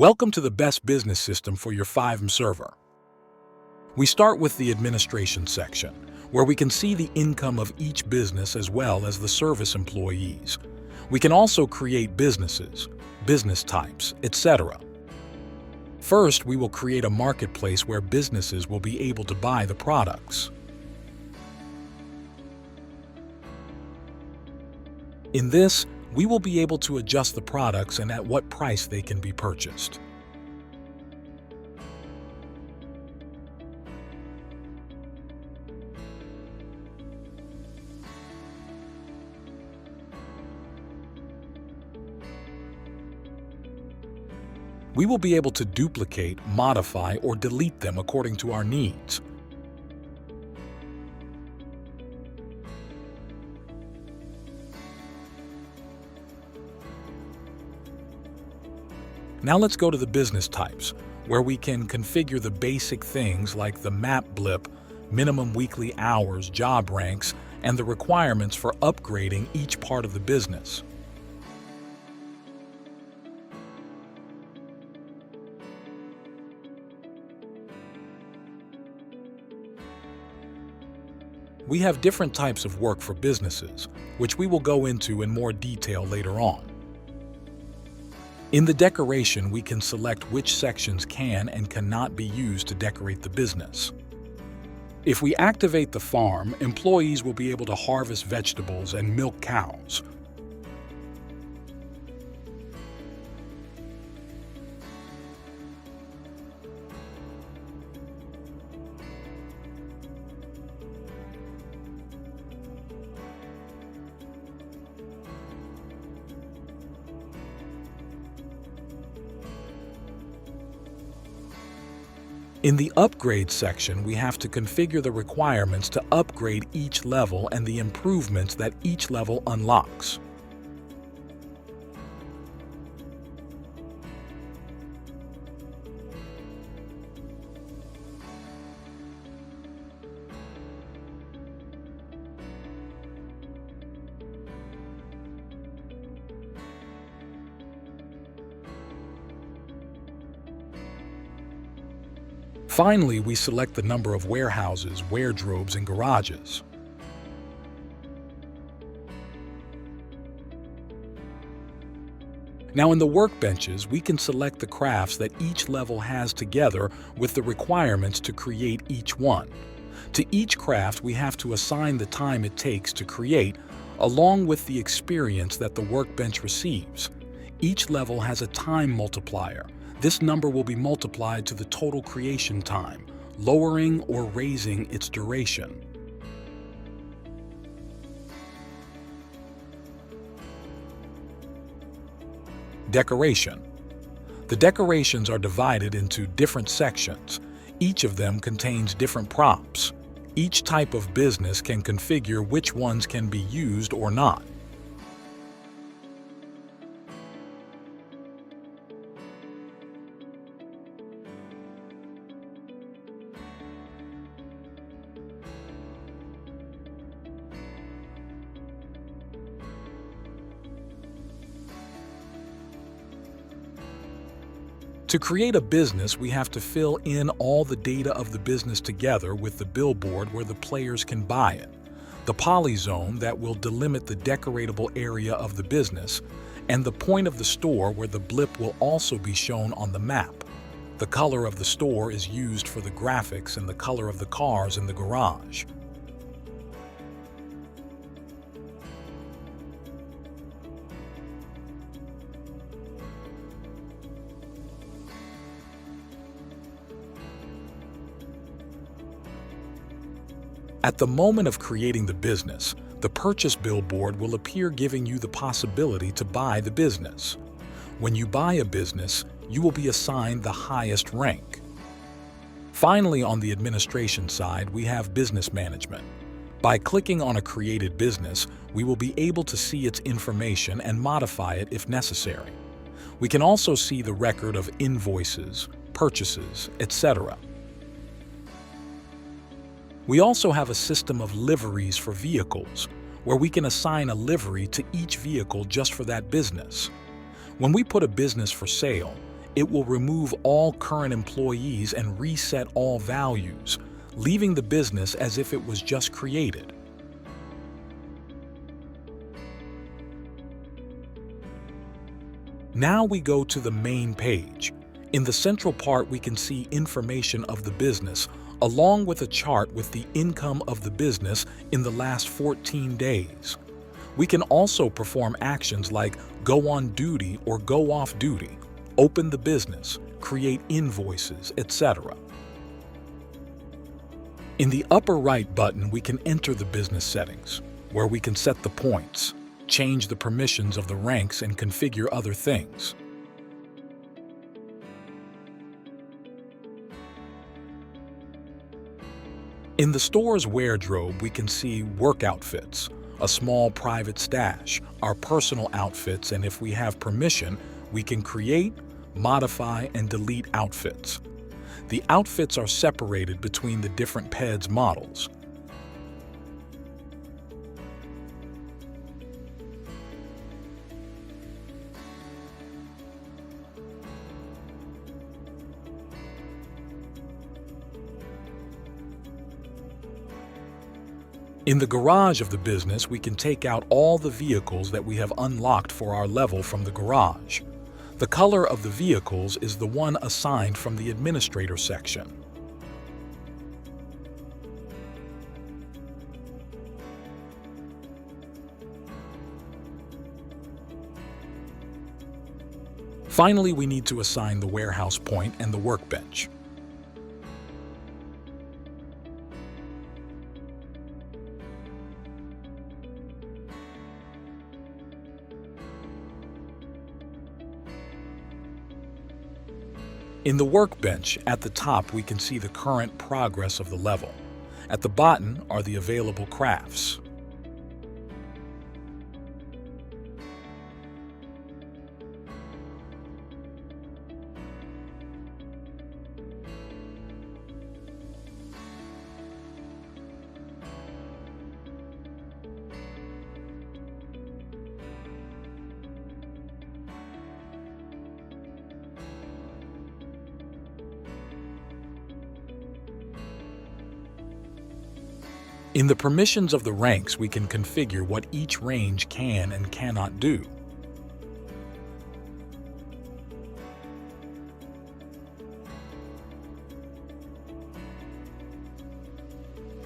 Welcome to the best business system for your FIVEM server. We start with the administration section, where we can see the income of each business as well as the service employees. We can also create businesses, business types, etc. First, we will create a marketplace where businesses will be able to buy the products. In this, we will be able to adjust the products and at what price they can be purchased. We will be able to duplicate, modify, or delete them according to our needs. Now let's go to the business types, where we can configure the basic things like the map blip, minimum weekly hours, job ranks, and the requirements for upgrading each part of the business. We have different types of work for businesses, which we will go into in more detail later on. In the decoration, we can select which sections can and cannot be used to decorate the business. If we activate the farm, employees will be able to harvest vegetables and milk cows. In the Upgrade section, we have to configure the requirements to upgrade each level and the improvements that each level unlocks. Finally, we select the number of warehouses, wardrobes, and garages. Now in the workbenches, we can select the crafts that each level has together with the requirements to create each one. To each craft, we have to assign the time it takes to create, along with the experience that the workbench receives. Each level has a time multiplier. This number will be multiplied to the total creation time, lowering or raising its duration. Decoration. The decorations are divided into different sections. Each of them contains different props. Each type of business can configure which ones can be used or not. To create a business, we have to fill in all the data of the business together with the billboard where the players can buy it, the polyzone that will delimit the decoratable area of the business, and the point of the store where the blip will also be shown on the map. The color of the store is used for the graphics and the color of the cars in the garage. At the moment of creating the business, the purchase billboard will appear giving you the possibility to buy the business. When you buy a business, you will be assigned the highest rank. Finally, on the administration side, we have business management. By clicking on a created business, we will be able to see its information and modify it if necessary. We can also see the record of invoices, purchases, etc. We also have a system of liveries for vehicles, where we can assign a livery to each vehicle just for that business. When we put a business for sale, It will remove all current employees and reset all values, leaving the business as if it was just created. Now we go to the main page. In the central part, we can see information of the business, along with a chart with the income of the business in the last 14 days. We can also perform actions like go on duty or go off duty, open the business, create invoices, etc. In the upper right button, we can enter the business settings, where we can set the points, change the permissions of the ranks, and configure other things. In the store's wardrobe, we can see work outfits, a small private stash, our personal outfits, and if we have permission, we can create, modify, and delete outfits. The outfits are separated between the different PEDS models. In the garage of the business, we can take out all the vehicles that we have unlocked for our level from the garage. The color of the vehicles is the one assigned from the administrator section. Finally, we need to assign the warehouse point and the workbench. In the workbench, at the top we can see the current progress of the level. At the bottom are the available crafts. In the permissions of the ranks, we can configure what each range can and cannot do.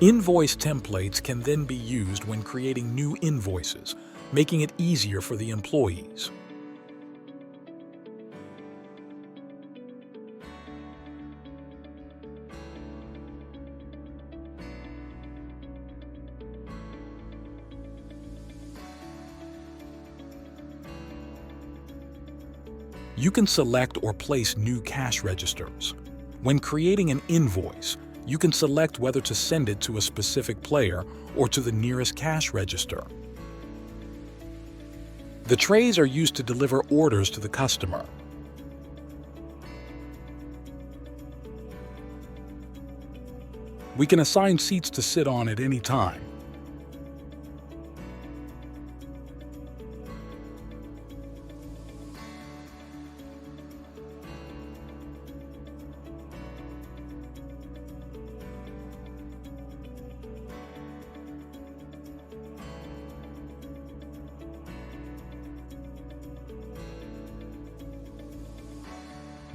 Invoice templates can then be used when creating new invoices, making it easier for the employees. You can select or place new cash registers. When creating an invoice, you can select whether to send it to a specific player or to the nearest cash register. The trays are used to deliver orders to the customer. We can assign seats to sit on at any time.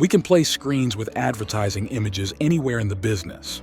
We can place screens with advertising images anywhere in the business.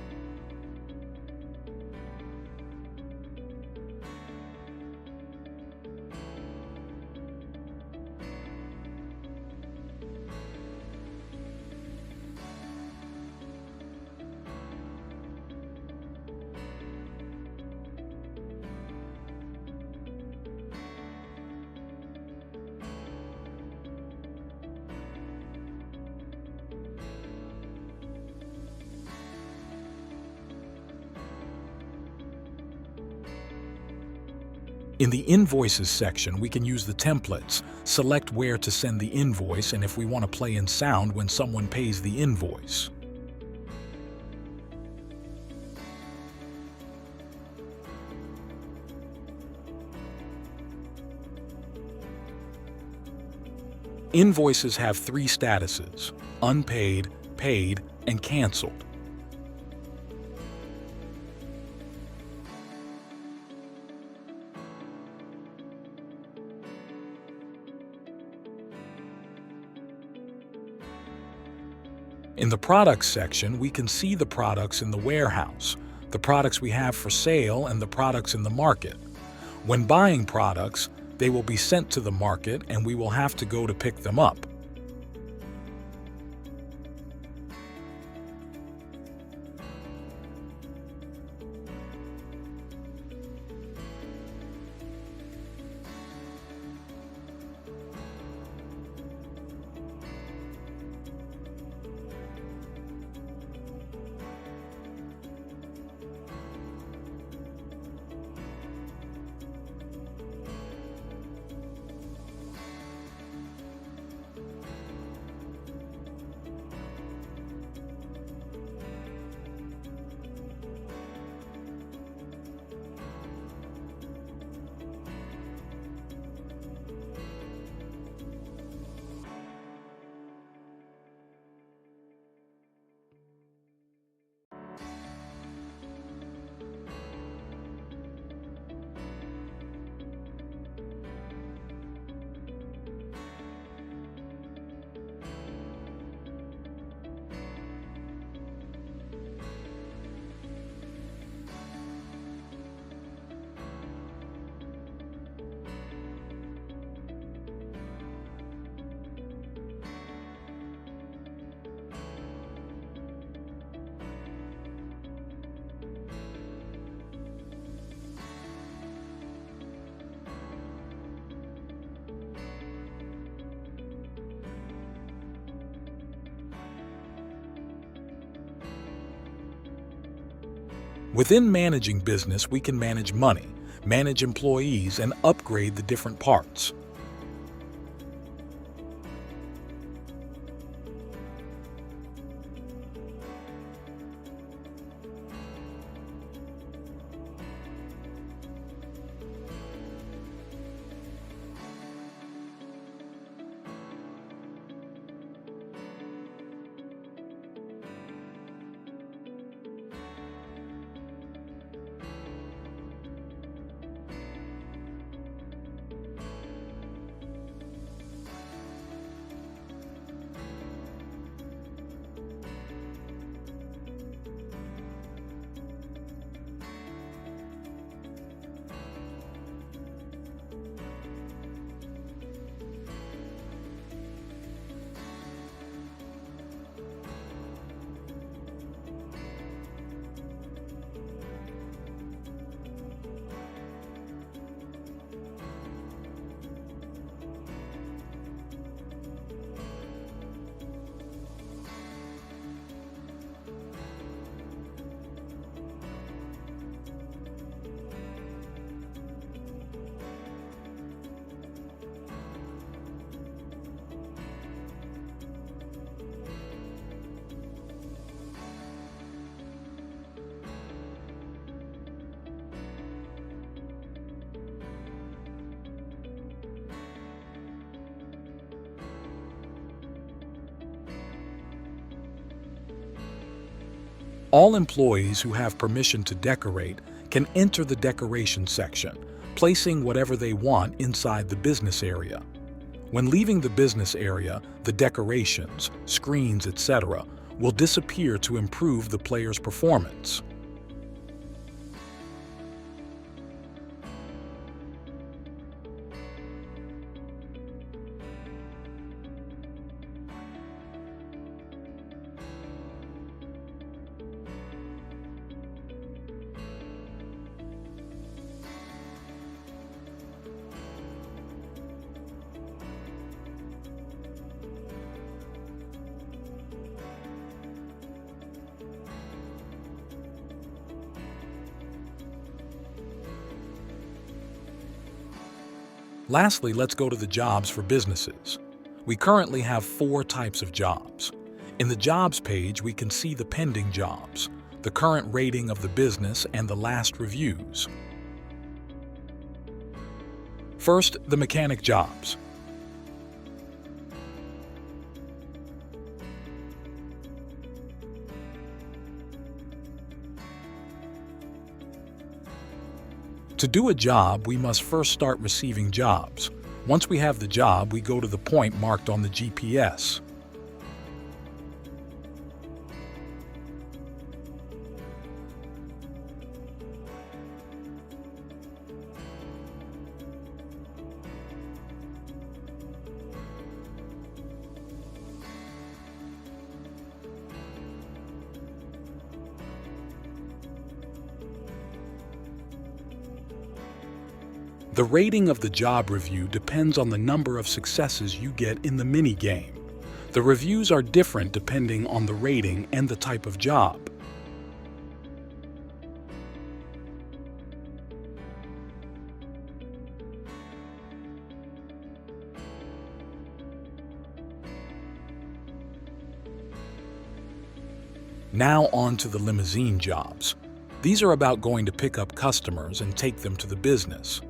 In the Invoices section, we can use the templates, select where to send the invoice, and if we want to play in sound when someone pays the invoice. Invoices have three statuses: unpaid, paid, and canceled. In the products section, we can see the products in the warehouse, the products we have for sale, and the products in the market. When buying products, they will be sent to the market and we will have to go to pick them up. Within managing business, we can manage money, manage employees, and upgrade the different parts. All employees who have permission to decorate can enter the decoration section, placing whatever they want inside the business area. When leaving the business area, the decorations, screens, etc. will disappear to improve the player's performance. Lastly, let's go to the jobs for businesses. We currently have 4 types of jobs. In the jobs page, we can see the pending jobs, the current rating of the business, and the last reviews. First, the mechanic jobs. To do a job, we must first start receiving jobs. Once we have the job, we go to the point marked on the GPS. The rating of the job review depends on the number of successes you get in the mini-game. The reviews are different depending on the rating and the type of job. Now on to the limousine jobs. These are about going to pick up customers and take them to the business.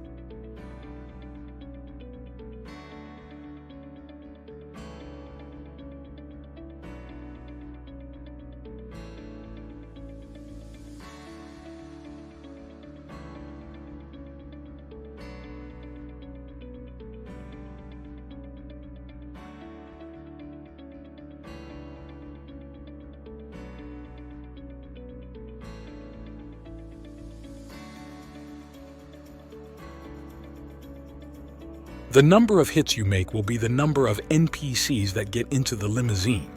The number of hits you make will be the number of NPCs that get into the limousine.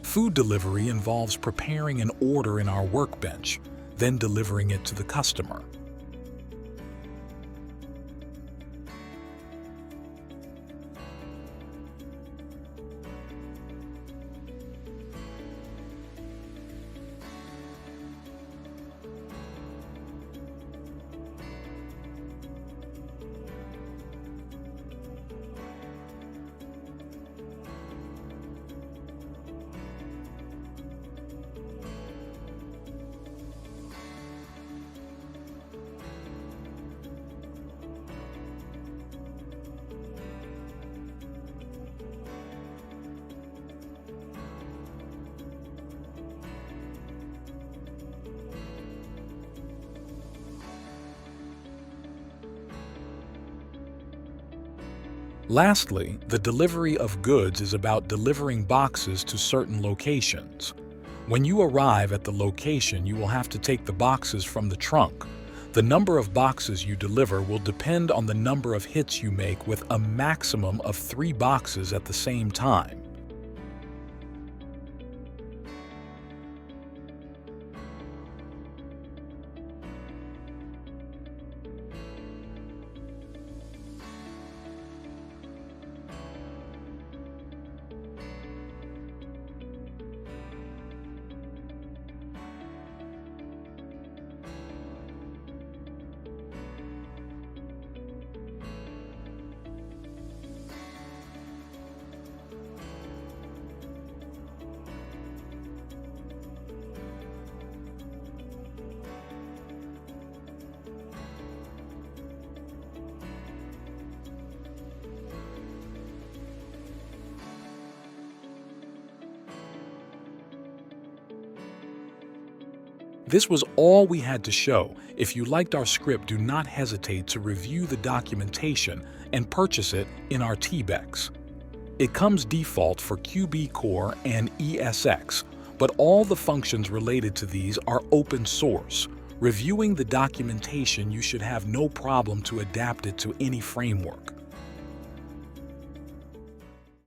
Food delivery involves preparing an order in our workbench, then delivering it to the customer. Lastly, the delivery of goods is about delivering boxes to certain locations. When you arrive at the location, you will have to take the boxes from the trunk. The number of boxes you deliver will depend on the number of hits you make, with a maximum of 3 boxes at the same time. This was all we had to show. If you liked our script, do not hesitate to review the documentation and purchase it in our TBEX. It comes default for QBCORE and ESX, but all the functions related to these are open source. Reviewing the documentation, you should have no problem to adapt it to any framework.